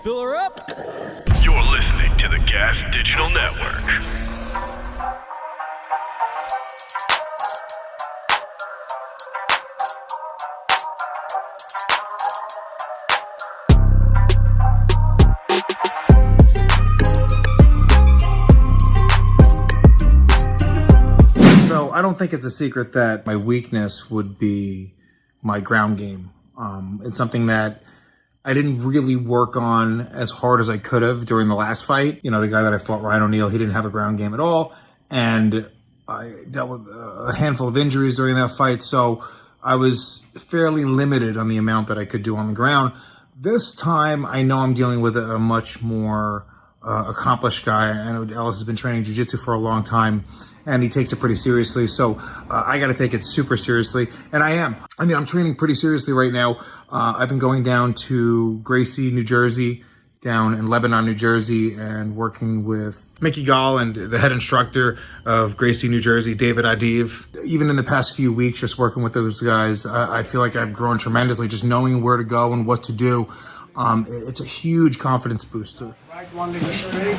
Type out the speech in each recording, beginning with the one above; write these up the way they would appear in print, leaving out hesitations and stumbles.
Fill her up. You're listening to the Gas Digital Network. So I don't think it's a secret that my weakness would be my ground game. It's something that I didn't really work on as hard as I could have during the last fight. You know, the guy that I fought, Ryan O'Neal, he didn't have a ground game at all. And I dealt with a handful of injuries during that fight. So I was fairly limited on the amount that I could do on the ground. This time, I know I'm dealing with a much more accomplished guy. I know Ellis has been training jiu-jitsu for a long time, and he takes it pretty seriously. So I got to take it super seriously. And I am. I mean, I'm training pretty seriously right now. I've been going down to Gracie, New Jersey, down in Lebanon, New Jersey, and working with Mickey Gall and the head instructor of Gracie, New Jersey, David Adiv. Even in the past few weeks, just working with those guys, I feel like I've grown tremendously, just knowing where to go and what to do. It's a huge confidence booster. Right one leg straight,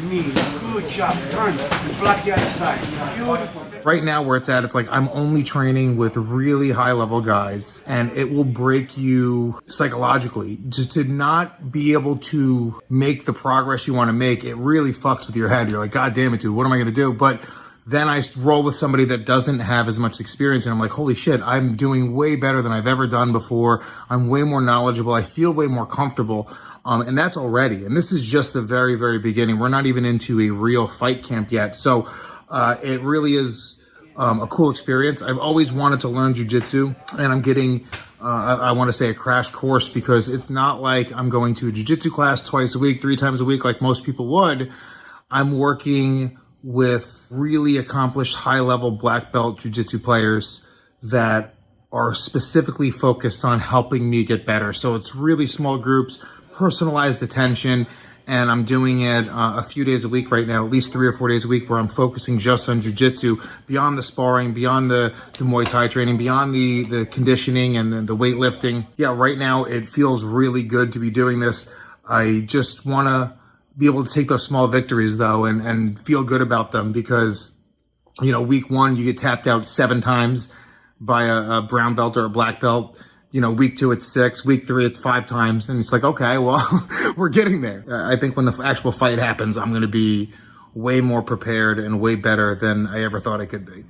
knee, good job, turn, and block the other side, beautiful. Right now where it's at, it's like I'm only training with really high level guys, and it will break you psychologically. Just to not be able to make the progress you want to make, it really fucks with your head. You're like, God damn it, dude, what am I going to do? But then I roll with somebody that doesn't have as much experience, and I'm like, holy shit, I'm doing way better than I've ever done before. I'm way more knowledgeable. I feel way more comfortable. And that's already. And this is just the very, very beginning. We're not even into a real fight camp yet. So it really is a cool experience. I've always wanted to learn jiu-jitsu, and I'm getting, I want to say, a crash course, because it's not like I'm going to a jiu-jitsu class twice a week, 3 times a week like most people would. I'm working with really accomplished high-level black belt jiu-jitsu players that are specifically focused on helping me get better. So it's really small groups, personalized attention, and I'm doing it a few days a week right now, at least 3 or 4 days a week, where I'm focusing just on jiu-jitsu, beyond the sparring, beyond the Muay Thai training, beyond the conditioning and the weightlifting. Yeah, right now it feels really good to be doing this. I just want to be able to take those small victories, though, and feel good about them, because, you know, week 1, you get tapped out 7 times by a brown belt or a black belt. You know, week 2, it's 6. Week 3, it's 5 times. And it's like, okay, well, we're getting there. I think when the actual fight happens, I'm going to be way more prepared and way better than I ever thought I could be.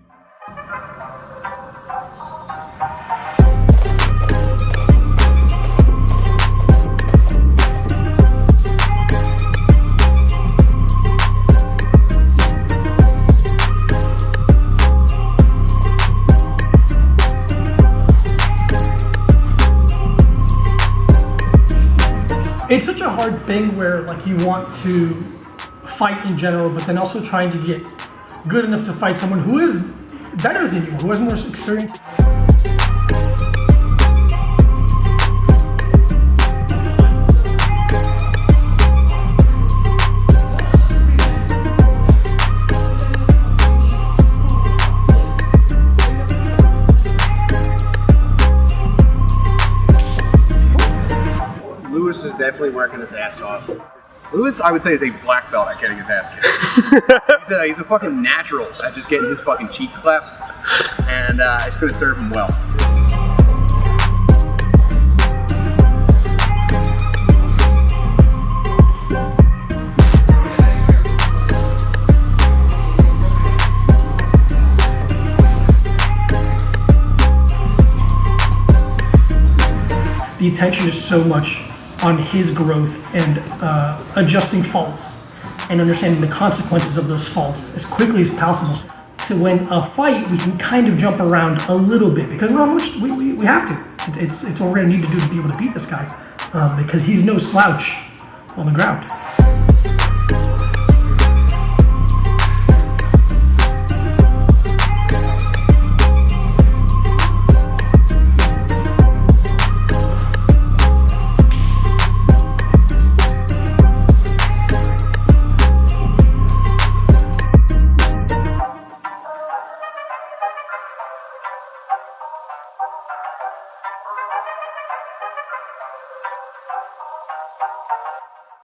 It's such a hard thing where, like, you want to fight in general, but then also trying to get good enough to fight someone who is better than you, who has more experience. Lewis is definitely working his ass off. Lewis, I would say, is a black belt at getting his ass kicked. he's a fucking natural at just getting his fucking cheeks clapped, and it's going to serve him well. The attention is so much on his growth and adjusting faults and understanding the consequences of those faults as quickly as possible. So when a fight, we can kind of jump around a little bit, because we have to. It's what we're going to need to do to be able to beat this guy, because he's no slouch on the ground.